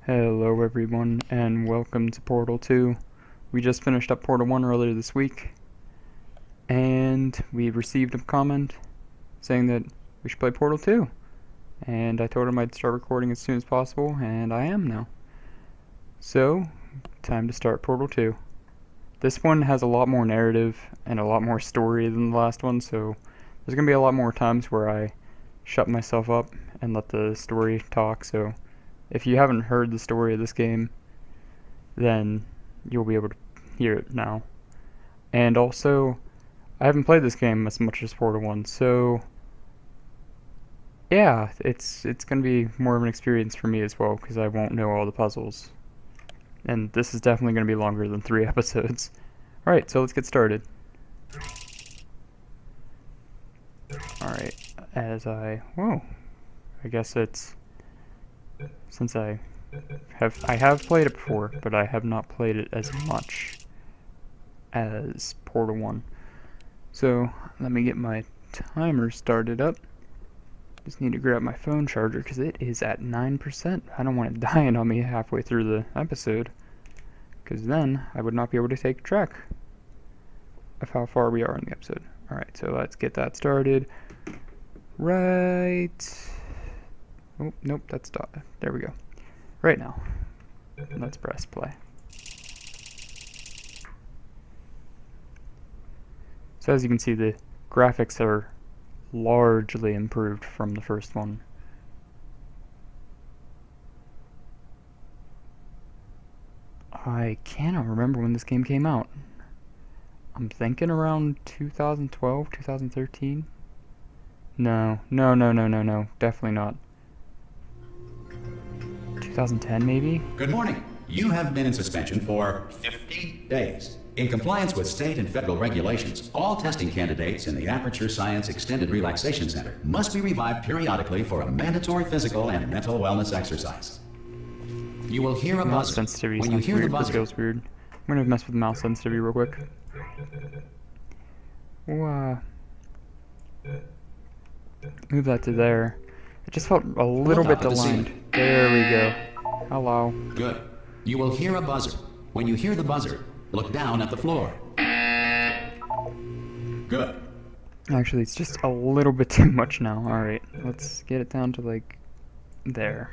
Hello everyone, and welcome to Portal 2. We just finished up Portal 1 earlier this week, and we received a comment saying that we should play Portal 2. And I told him I'd start recording as soon as possible, and I am now. So, time to start Portal 2. This one has a lot more narrative and a lot more story than the last one, so there's going to be a lot more times where I shut myself up and let the story talk, so if you haven't heard the story of this game, then you'll be able to hear it now. And also, I haven't played this game as much as Portal 1, so yeah, it's going to be more of an experience for me as well, because I won't know all the puzzles. And this is definitely going to be longer than 3 episodes. Alright, so let's get started. Alright, whoa, I guess it's, since I have played it before, but I have not played it as much as Portal 1. So, let me get my timer started up. Just need to grab my phone charger, because it is at 9%. I don't want it dying on me halfway through the episode, because then I would not be able to take track of how far we are in the episode. Alright, so let's get that started. Right. Oh, nope, that's dot. There we go. Right now. Let's press play. So as you can see, the graphics are largely improved from the first one. I cannot remember when this game came out. I'm thinking around 2012, 2013. No, definitely not. 2010 maybe? Good morning. You have been in suspension for 50 days. In compliance with state and federal regulations, all testing candidates in the Aperture Science Extended Relaxation Center must be revived periodically for a mandatory physical and mental wellness exercise. You will hear a Mouse buzzer. sensitivity When you sounds hear weird. the This buzzer, feels weird. I'm gonna mess with mouse sensitivity real quick. We'll, move that to there. It just felt a little Look bit up at the aligned. ceiling. There we go. Hello. Good. You will hear a buzzer. When you hear the buzzer, look down at the floor. Good. Actually, it's just a little bit too much now. Alright, let's get it down to like there.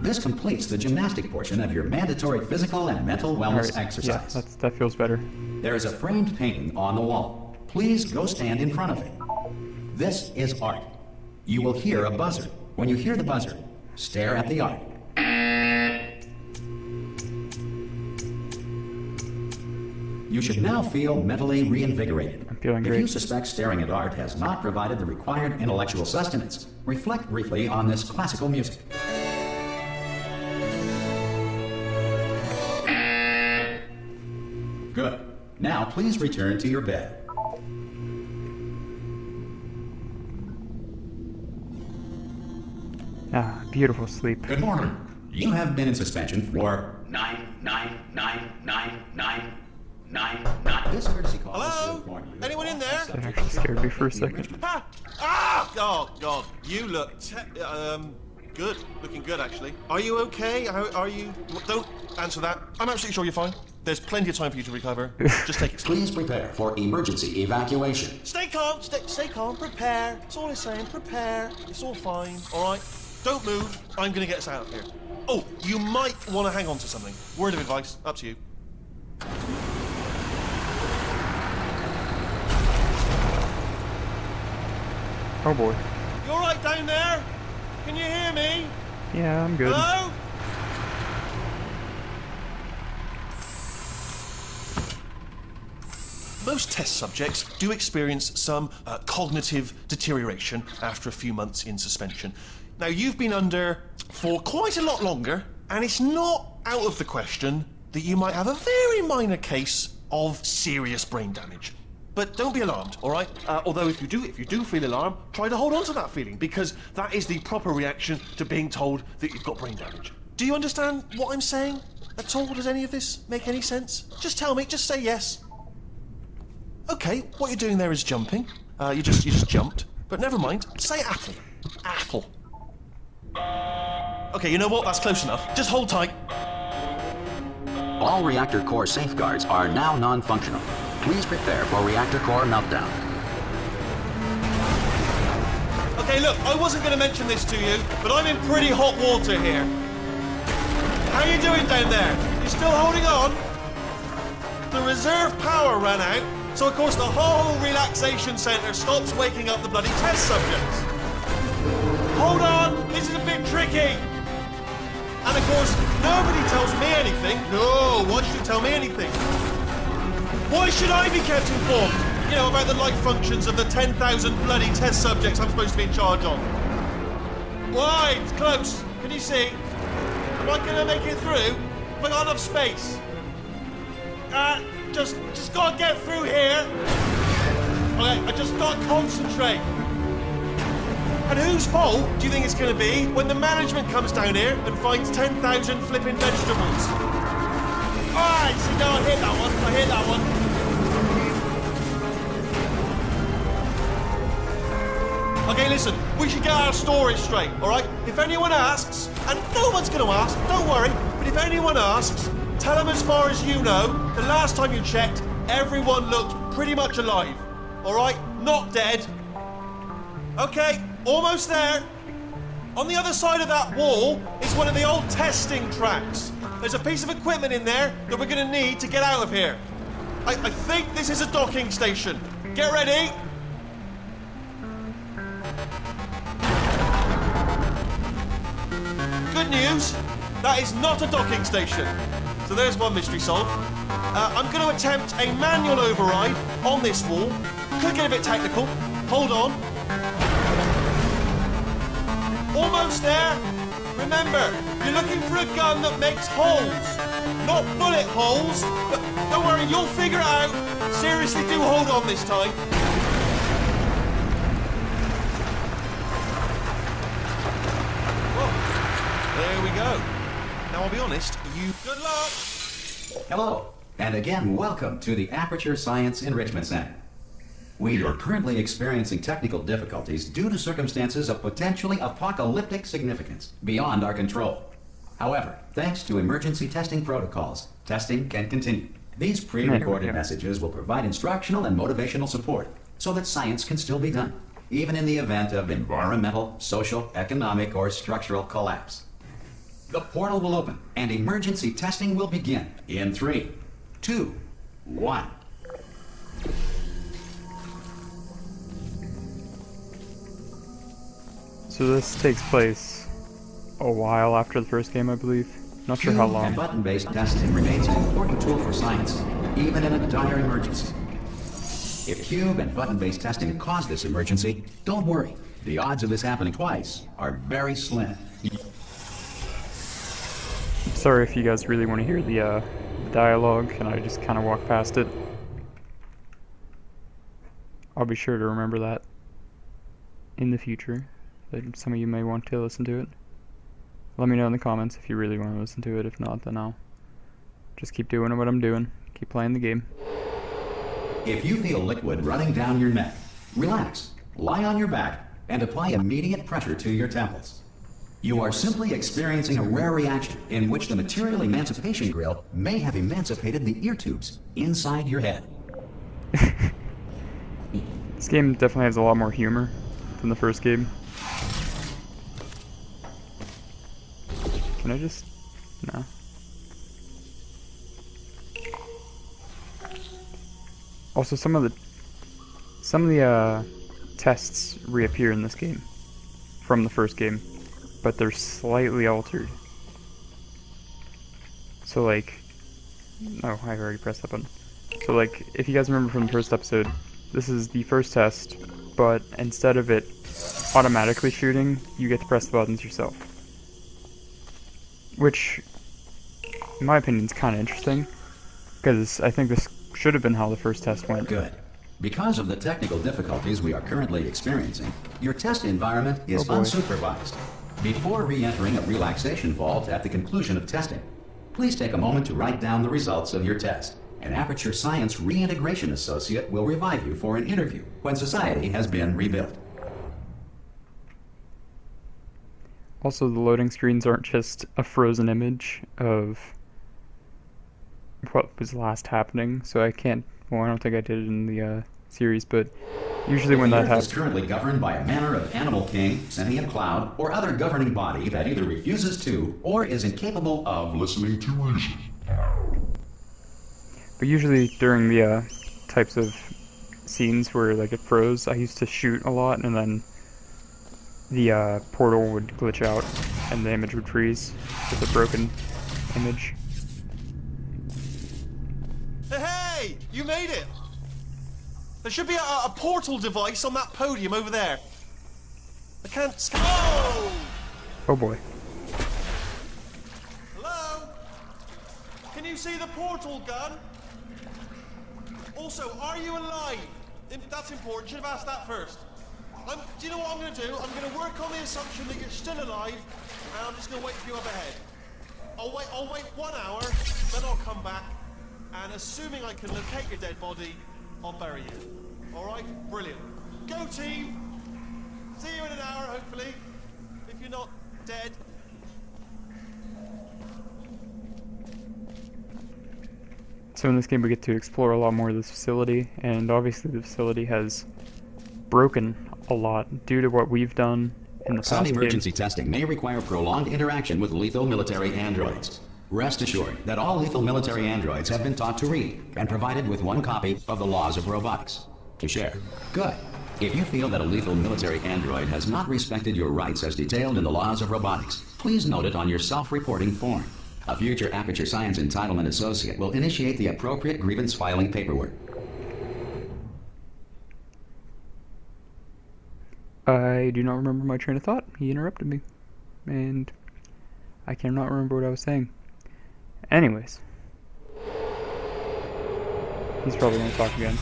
This completes the gymnastic portion of your mandatory physical and mental wellness Alright, exercise. yeah, that feels better. There is a framed painting on the wall. Please go stand in front of it. This is art. You will hear a buzzer. When you hear the buzzer, stare at the art. You should now feel mentally reinvigorated. I'm feeling If great. you suspect staring at art has not provided the required intellectual sustenance, reflect briefly on this classical music. Good. Now please return to your bed. Ah, beautiful sleep. Good morning. You have been in suspension for 9999999. This courtesy call is to Hello? inform you. Anyone in there? That actually scared me for a second. Ha! Ah! Oh God, you look good. Looking good, actually. Are you okay? Are you? Don't answer that. I'm absolutely sure you're fine. There's plenty of time for you to recover. Just take it slow. Please prepare for emergency evacuation. Stay calm. Stay calm. Prepare. That's all I'm saying. Prepare. It's all fine. All right. Don't move. I'm gonna get us out of here. Oh, you might want to hang on to something. Word of advice. Up to you. Oh boy. You all right down there? Can you hear me? Yeah, I'm good. Hello? Most test subjects do experience some cognitive deterioration after a few months in suspension. Now, you've been under for quite a lot longer, and it's not out of the question that you might have a very minor case of serious brain damage. But don't be alarmed, all right? Although if you do feel alarmed, try to hold on to that feeling, because that is the proper reaction to being told that you've got brain damage. Do you understand what I'm saying at all? Does any of this make any sense? Just tell me, just say yes. Okay, what you're doing there is jumping. You just jumped. But never mind. Say apple. Apple. Okay, you know what? That's close enough. Just hold tight. All reactor core safeguards are now non-functional. Please prepare for reactor core meltdown. Okay, look, I wasn't going to mention this to you, but I'm in pretty hot water here. How you doing down there? You still holding on? The reserve power ran out, so of course the whole relaxation centre stops waking up the bloody test subjects. Hold on, this is a bit tricky. And of course, nobody tells me anything. No, why should you tell me anything? Why should I be kept informed? You know, about the life functions of the 10,000 bloody test subjects I'm supposed to be in charge of. Why? It's close. Can you see? Am I gonna make it through? Have I got enough space? Just gotta get through here. Okay, I just gotta concentrate. And whose fault do you think it's gonna be when the management comes down here and finds 10,000 flipping vegetables? Alright, see, no, I hit that one. I hit that one. Okay, listen, we should get our story straight, alright? If anyone asks, and no one's gonna ask, don't worry, but if anyone asks, tell them as far as you know, the last time you checked, everyone looked pretty much alive, alright? Not dead. Okay, almost there. On the other side of that wall is one of the old testing tracks. There's a piece of equipment in there that we're gonna need to get out of here. I think this is a docking station. Get ready. Good news, that is not a docking station. So there's one mystery solved. I'm going to attempt a manual override on this wall. Could get a bit technical. Hold on. Almost there. Remember, you're looking for a gun that makes holes, not bullet holes. But don't worry, you'll figure it out. Seriously, do hold on this time. There we go. Now, I'll be honest, good luck. Hello, and again, welcome to the Aperture Science Enrichment Center. We are currently experiencing technical difficulties due to circumstances of potentially apocalyptic significance beyond our control. However, thanks to emergency testing protocols, testing can continue. These pre-recorded messages will provide instructional and motivational support so that science can still be done, even in the event of environmental, social, economic, or structural collapse. The portal will open, and emergency testing will begin in 3, 2, 1. So this takes place a while after the first game, I believe. Not sure how Cube and long. button-based testing remains an important tool for science, even in a dire emergency. If cube and button-based testing caused this emergency, don't worry. The odds of this happening twice are very slim. Sorry if you guys really want to hear the dialogue, and I just kind of walk past it. I'll be sure to remember that in the future, that some of you may want to listen to it. Let me know in the comments if you really want to listen to it. If not, then I'll just keep doing what I'm doing. Keep playing the game. If you feel liquid running down your neck, relax, lie on your back, and apply immediate pressure to your temples. You are simply experiencing a rare reaction in which the material emancipation grill may have emancipated the ear tubes inside your head. This game definitely has a lot more humor than the first game. Can I just... no. Also, some of the tests reappear in this game from the first game, but they're slightly altered. So like, oh, I already pressed that button. So like, if you guys remember from the first episode, this is the first test, but instead of it automatically shooting, you get to press the buttons yourself. Which, in my opinion, is kind of interesting, because I think this should have been how the first test went. Good. Because of the technical difficulties we are currently experiencing, your test environment is Oh boy. unsupervised. Before re-entering a relaxation vault at the conclusion of testing, please take a moment to write down the results of your test. An Aperture Science Reintegration Associate will revive you for an interview when society has been rebuilt. Also, the loading screens aren't just a frozen image of what was last happening, so I can't, well, I don't think I did it in the series, but usually when The that Earth is happens, currently governed by a manner of animal king, sentient cloud, or other governing body that either refuses to or is incapable of listening to reason. but usually during the types of scenes where like it froze, I used to shoot a lot, and then the portal would glitch out and the image would freeze with a broken image. Hey! You made it! There should be a portal device on that podium over there. I can't scan. Oh! Oh boy. Hello? Can you see the portal gun? Also, are you alive? That's important. Should have asked that first. Do you know what I'm going to do? I'm going to work on the assumption that you're still alive, and I'm just going to wait for you up ahead. I'll wait 1 hour, then I'll come back, and assuming I can locate your dead body, I'll bury you. All right? Brilliant. Go team! See you in an hour, hopefully, if you're not dead. So in this game we get to explore a lot more of this facility, and obviously the facility has broken a lot due to what we've done in the Some past game. emergency testing may require prolonged interaction with lethal military androids. Rest assured that all lethal military androids have been taught to read and provided with 1 copy of the Laws of Robotics to share. Good. If you feel that a lethal military android has not respected your rights as detailed in the Laws of Robotics, please note it on your self-reporting form. A future Aperture Science Entitlement Associate will initiate the appropriate grievance filing paperwork. I do not remember my train of thought. He interrupted me. And I cannot remember what I was saying. Anyways. He's probably going to talk again.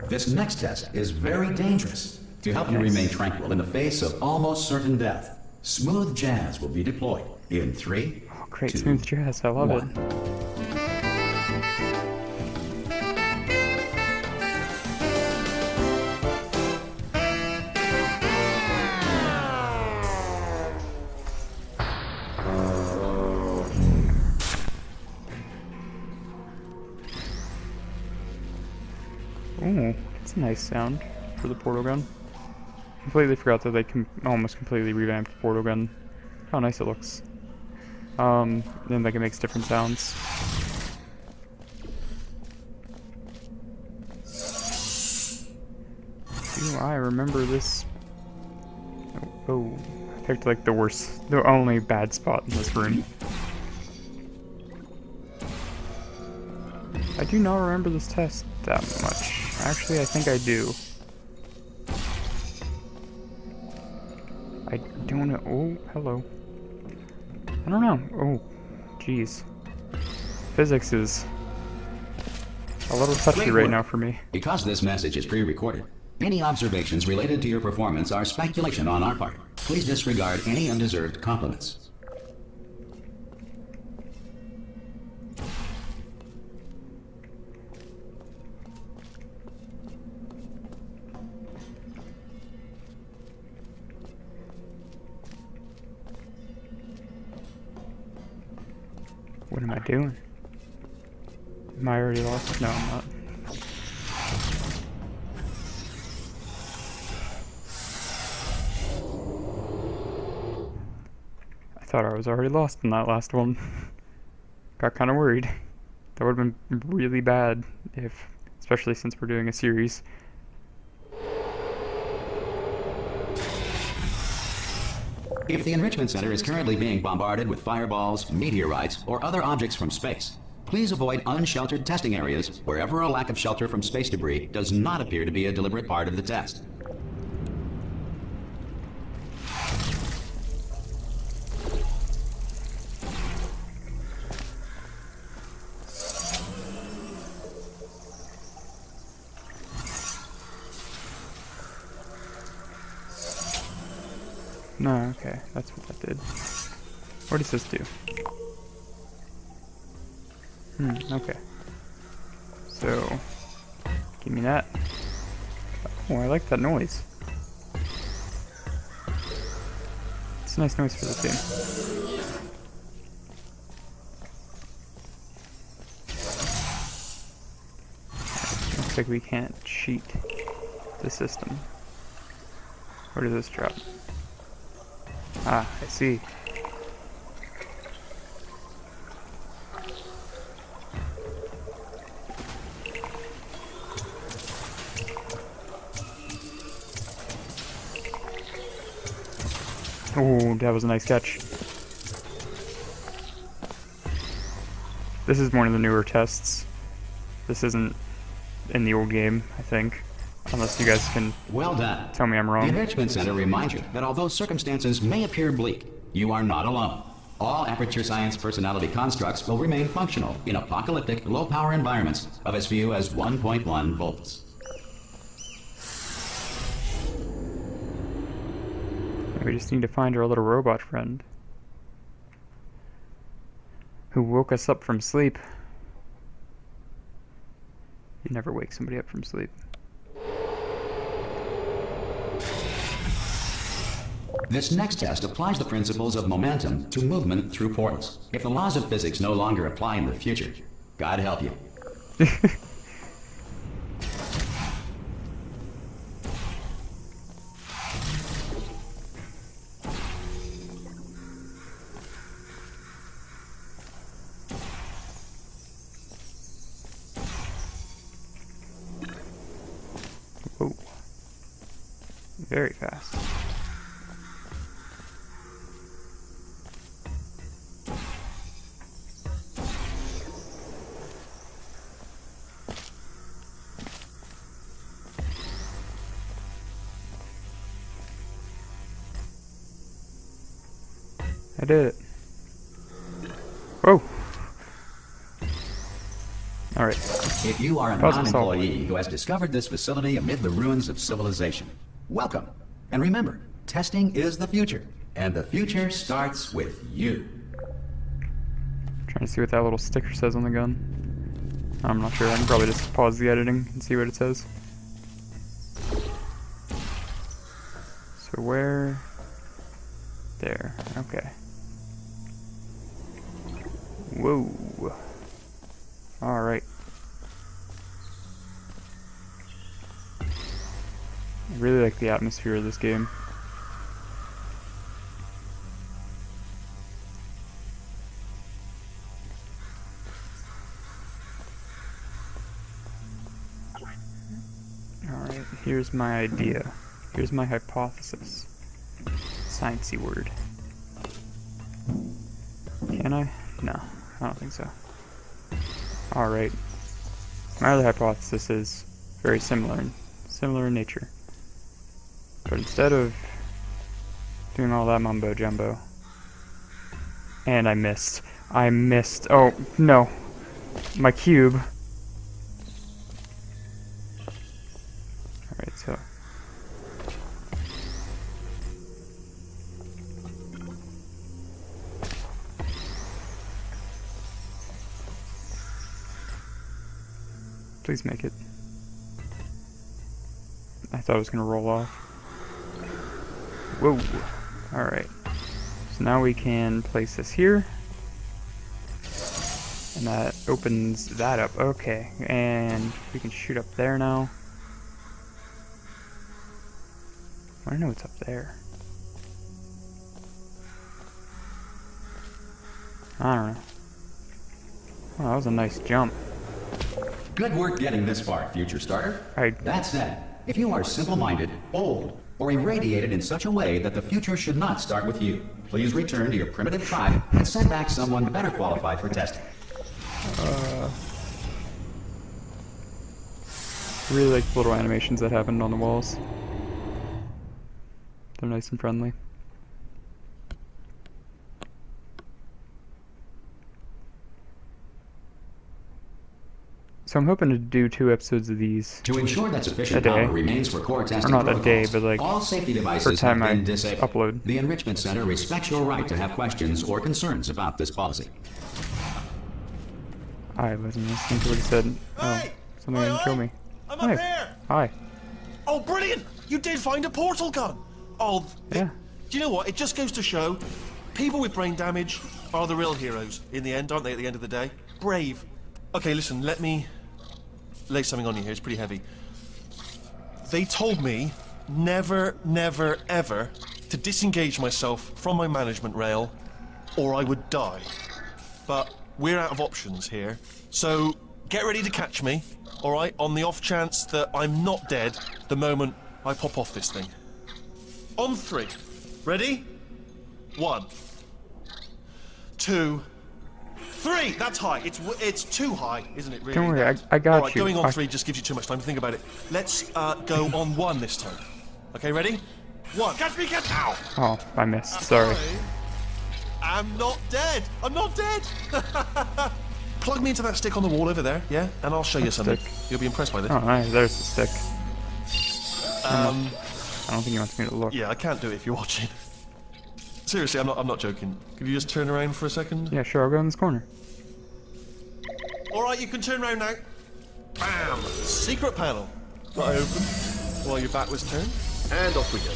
This next test is very dangerous. To help you Nice. remain tranquil in the face of almost certain death, smooth jazz will be deployed in 3, Oh, great. 2, Smooth jazz. I love 1. it. Ooh, that's a nice sound for the portal gun. Completely forgot that they almost completely revamped the portal gun. How nice it looks. And like it makes different sounds. Do I remember this? Oh, I picked like the only bad spot in this room. I do not remember this test that much. Actually, I think I do. I don't know. Oh, hello. I don't know. Oh, jeez. Physics is a little touchy Great right work. now for me. Because this message is pre-recorded, any observations related to your performance are speculation on our part. Please disregard any undeserved compliments. What am I doing? Am I already lost? No, I'm not. I thought I was already lost in that last one. Got kind of worried. That would have been really bad if, especially since we're doing a series. If the Enrichment Center is currently being bombarded with fireballs, meteorites, or other objects from space, please avoid unsheltered testing areas wherever a lack of shelter from space debris does not appear to be a deliberate part of the test. No, okay, that's what that did. What does this do? Okay. So, give me that. Oh, I like that noise. It's a nice noise for this game. Looks like we can't cheat the system. Where does this drop? Ah, I see. Oh, that was a nice catch. This is one of the newer tests. This isn't in the old game, I think. Unless you guys can Well done. tell me I'm The wrong. Enrichment Center reminds you that although circumstances may appear bleak, you are not alone. All Aperture Science personality constructs will remain functional in apocalyptic, low-power environments of as few as 1.1 volts. We just need to find our little robot friend who woke us up from sleep. You never wake somebody up from sleep. This next test applies the principles of momentum to movement through portals. If the laws of physics no longer apply in the future, God help you. Whoa. Very fast. I did it. Whoa. Alright. If you are a Puzzle solved. non-employee who has discovered this facility amid the ruins of civilization, welcome. And remember, testing is the future, and the future starts with you. Trying to see what that little sticker says on the gun. I'm not sure. I can probably just pause the editing and see what it says. So where? There. Okay. Whoa. Alright. I really like the atmosphere of this game. Alright, here's my idea. Here's my hypothesis. Sciencey word. Can I? No, I don't think so. Alright. My other hypothesis is very similar in nature. But instead of doing all that mumbo jumbo, and I missed. Oh, no. My cube. Alright, so. Please make it. I thought it was gonna roll off. Whoa. Alright. So now we can place this here. And that opens that up. Okay. And we can shoot up there now. I don't know what's up there. I don't know. Oh, that was a nice jump. Good work getting this far, future starter. Alright. That said, if you are simple-minded, old, or irradiated in such a way that the future should not start with you, please return to your primitive tribe and send back someone better qualified for testing. Really like the little animations that happened on the walls. They're nice and friendly. So I'm hoping to do 2 episodes of these. To ensure that A sufficient day. power remains for core testing Or not a day, protocols, but like all safety per devices have time I been disabled. upload. The Enrichment Center respects your right to have questions or concerns about this policy. I wasn't listening to what he said. Oh, Hey! something didn't kill me. I'm Hi. up here! Hi. Oh, brilliant! You did find a portal gun! Oh, Yeah. Do you know what? It just goes to show people with brain damage are the real heroes in the end, aren't they, at the end of the day? Brave. Okay, listen, let me lay something on you here. It's pretty heavy. They told me never, never, ever to disengage myself from my management rail or I would die. But we're out of options here. So get ready to catch me, all right, on the off chance that I'm not dead the moment I pop off this thing. On 3. Ready? 1, 2, 3. That's high. It's too high, isn't it? Really? Don't worry, I got All right, you. going on 3 just gives you too much time to think about it. Let's go on 1 this time. Okay, ready? 1. Catch me! Catch! Ow! Oh, I missed. Sorry. I'm not dead. I'm not dead. Plug me into that stick on the wall over there, yeah, and I'll show you something. stick? You'll be impressed by this. Oh, nice. There's the stick. I don't think he wants me to look. Yeah, I can't do it if you're watching. Seriously, I'm not joking. Could you just turn around for a second? Yeah, sure. I'll go in this corner. All right, you can turn around now. Bam! Secret panel. That I open while your back was turned, and off we go.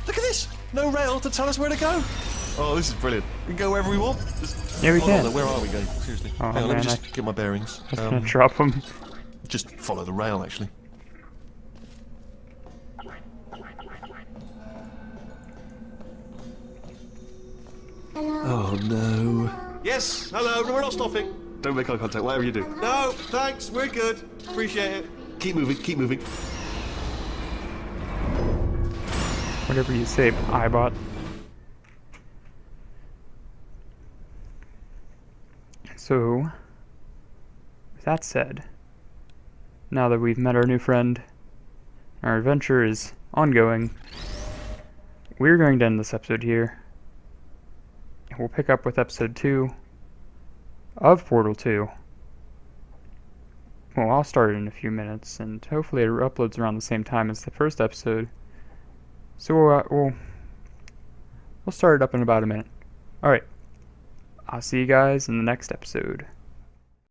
Look at this. No rail to tell us where to go. Oh, this is brilliant. We can go wherever we want. Yeah, we Hold on, can. where are we going? Seriously. Oh, Hang on, let man, me just get my bearings. I was gonna drop him. Just follow the rail, actually. Oh no. Yes, hello, no, we're not stopping. Don't make eye contact, whatever you do. No, thanks, we're good. Appreciate it. Keep moving, keep moving. Whatever you say, iBot. So, with that said, now that we've met our new friend, our adventure is ongoing, we're going to end this episode here. And we'll pick up with episode 2 of Portal 2. Well, I'll start it in a few minutes, and hopefully it uploads around the same time as the first episode. So we'll start it up in about a minute. Alright, I'll see you guys in the next episode.